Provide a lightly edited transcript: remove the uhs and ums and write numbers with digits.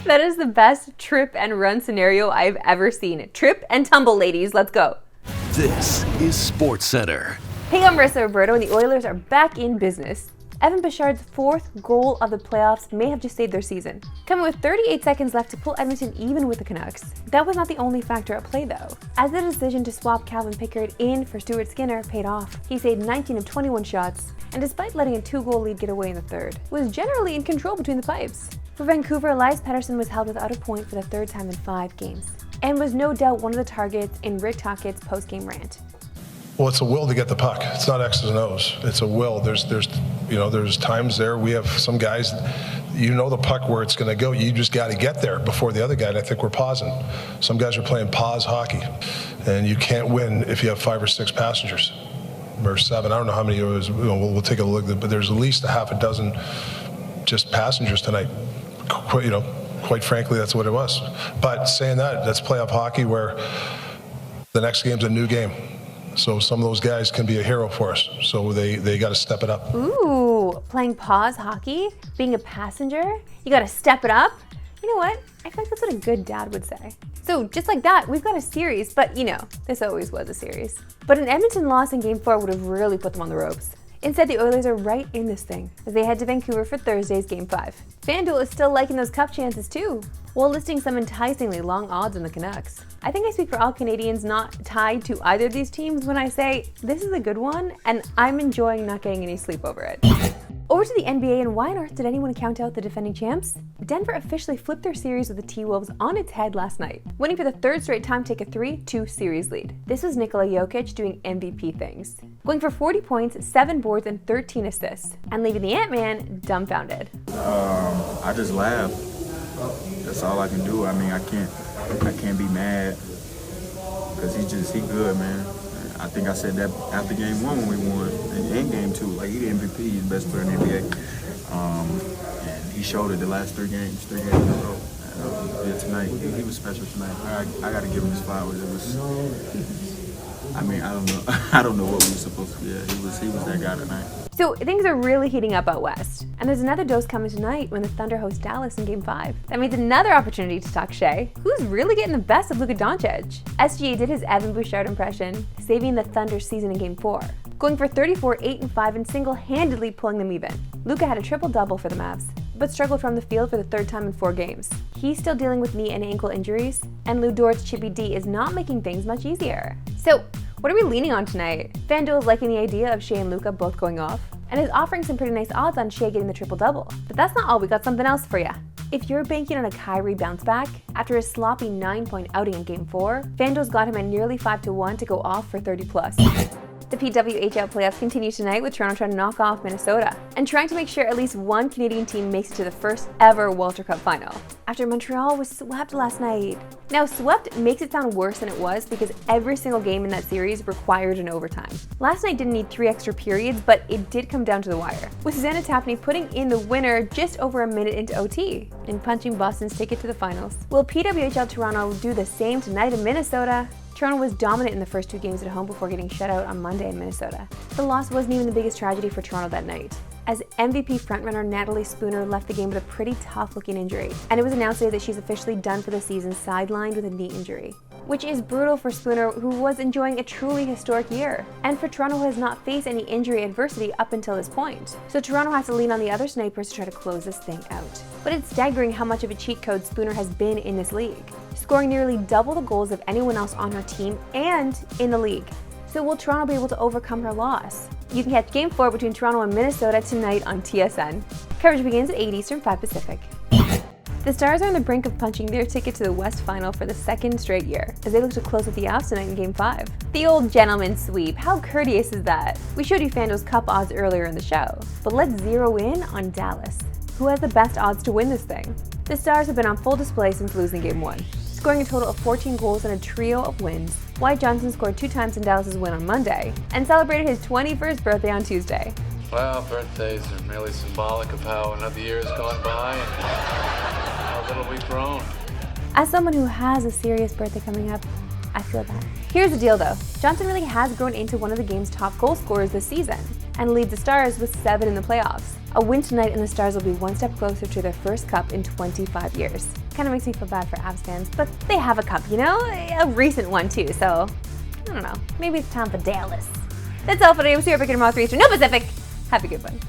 That is the best trip and run scenario I've ever seen. Trip and tumble, ladies. Let's go. This is Sportscentre. Hey, I'm Marissa Roberto, and the Oilers are back in business. Evan Bouchard's fourth goal of the playoffs may have just saved their season, coming with 38 seconds left to pull Edmonton even with the Canucks. That was not the only factor at play though, as the decision to swap Calvin Pickard in for Stuart Skinner paid off. He saved 19 of 21 shots, and despite letting a 2-goal lead get away in the third, was generally in control between the pipes. For Vancouver, Elias Pettersson was held without a point for the third time in 5 games, and was no doubt one of the targets in Rick Tocchet's post-game rant. Well, it's a will to get the puck. It's not X's and O's. It's a will. There's times there we have some guys, the puck where it's going to go. You just got to get there before the other guy. And I think we're pausing. Some guys are playing pause hockey, and you can't win if you have 5 or 6 passengers or 7. I don't know how many it was. We'll take a look, but there's at least a half a dozen just passengers tonight. Quite frankly, that's what it was. But saying that, that's playoff hockey where the next game's a new game. So some of those guys can be a hero for us. So they got to step it up. Ooh, playing pause hockey, being a passenger, you got to step it up. You know what? I feel like that's what a good dad would say. So just like that, we've got a series, but this always was a series. But an Edmonton loss in Game 4 would have really put them on the ropes. Instead, the Oilers are right in this thing as they head to Vancouver for Thursday's Game 5. FanDuel is still liking those cup chances too, while listing some enticingly long odds on the Canucks. I think I speak for all Canadians not tied to either of these teams when I say this is a good one, and I'm enjoying not getting any sleep over it. Over to the NBA, and why on earth did anyone count out the defending champs? Denver officially flipped their series with the T-Wolves on its head last night, winning for the 3rd straight time to take a 3-2 series lead. This was Nikola Jokic doing MVP things, going for 40 points, 7 boards, and 13 assists, and leaving the Ant-Man dumbfounded. I just laugh. That's all I can do. I mean, I can't be mad because he good, man. I think I said that after Game 1 when we won, and Game 2, like he the MVP, he's the best player in the NBA. And he showed it the last 3 games in a row. And, tonight, he was special tonight. I got to give him his flowers. It was, I don't know what we were supposed to do. Yeah, he was that guy tonight. So things are really heating up out west, and there's another dose coming tonight when the Thunder host Dallas in Game 5. That means another opportunity to talk Shai, who's really getting the best of Luka Doncic. SGA did his Evan Bouchard impression, saving the Thunder's season in Game 4, going for 34, 8, and 5, and single-handedly pulling them even. Luka had a triple-double for the Mavs, but struggled from the field for the 3rd time in 4 games. He's still dealing with knee and ankle injuries, and Lou Dort's Chippy D is not making things much easier. So, what are we leaning on tonight? FanDuel is liking the idea of Shai and Luka both going off, and is offering some pretty nice odds on Shai getting the triple-double. But that's not all, we got something else for you. If you're banking on a Kyrie bounce back after his sloppy 9-point outing in Game 4, FanDuel's got him at nearly 5-1 to go off for 30+. The PWHL playoffs continue tonight with Toronto trying to knock off Minnesota and trying to make sure at least one Canadian team makes it to the first ever Walter Cup final, after Montreal was swept last night. Now, swept makes it sound worse than it was because every single game in that series required an overtime. Last night didn't need 3 extra periods, but it did come down to the wire, with Susanna Tapney putting in the winner just over a minute into OT and punching Boston's ticket to the finals. Will PWHL Toronto do the same tonight in Minnesota? Toronto was dominant in the first 2 games at home before getting shut out on Monday in Minnesota. The loss wasn't even the biggest tragedy for Toronto that night, as MVP frontrunner Natalie Spooner left the game with a pretty tough-looking injury, and it was announced today that she's officially done for the season, sidelined with a knee injury, which is brutal for Spooner, who was enjoying a truly historic year, and for Toronto, who has not faced any injury adversity up until this point. So Toronto has to lean on the other snipers to try to close this thing out. But it's staggering how much of a cheat code Spooner has been in this league, scoring nearly double the goals of anyone else on her team and in the league. So will Toronto be able to overcome her loss? You can catch Game 4 between Toronto and Minnesota tonight on TSN. Coverage begins at 8 Eastern, 5 Pacific. The Stars are on the brink of punching their ticket to the West Final for the 2nd straight year, as they look to close with the Avs tonight in Game 5. The old gentleman sweep, how courteous is that? We showed you FanDuel's Cup odds earlier in the show, but let's zero in on Dallas, who has the best odds to win this thing. The Stars have been on full display since losing Game 1, scoring a total of 14 goals and a trio of wins. Wyatt Johnston scored 2 times in Dallas' win on Monday, and celebrated his 21st birthday on Tuesday. Well, birthdays are merely symbolic of how another year has gone by and how little we've grown. As someone who has a serious birthday coming up, I feel that. Here's the deal though, Johnston really has grown into one of the game's top goal scorers this season, and leads the Stars with 7 in the playoffs. A win tonight and the Stars will be one step closer to their first cup in 25 years. Kind of makes me feel bad for Avs fans, but they have a cup, you know? A recent one too, so I don't know. Maybe it's time for Dallas. That's all for today. We'll see you back tomorrow 3 Eastern. No Pacific. Have a good one.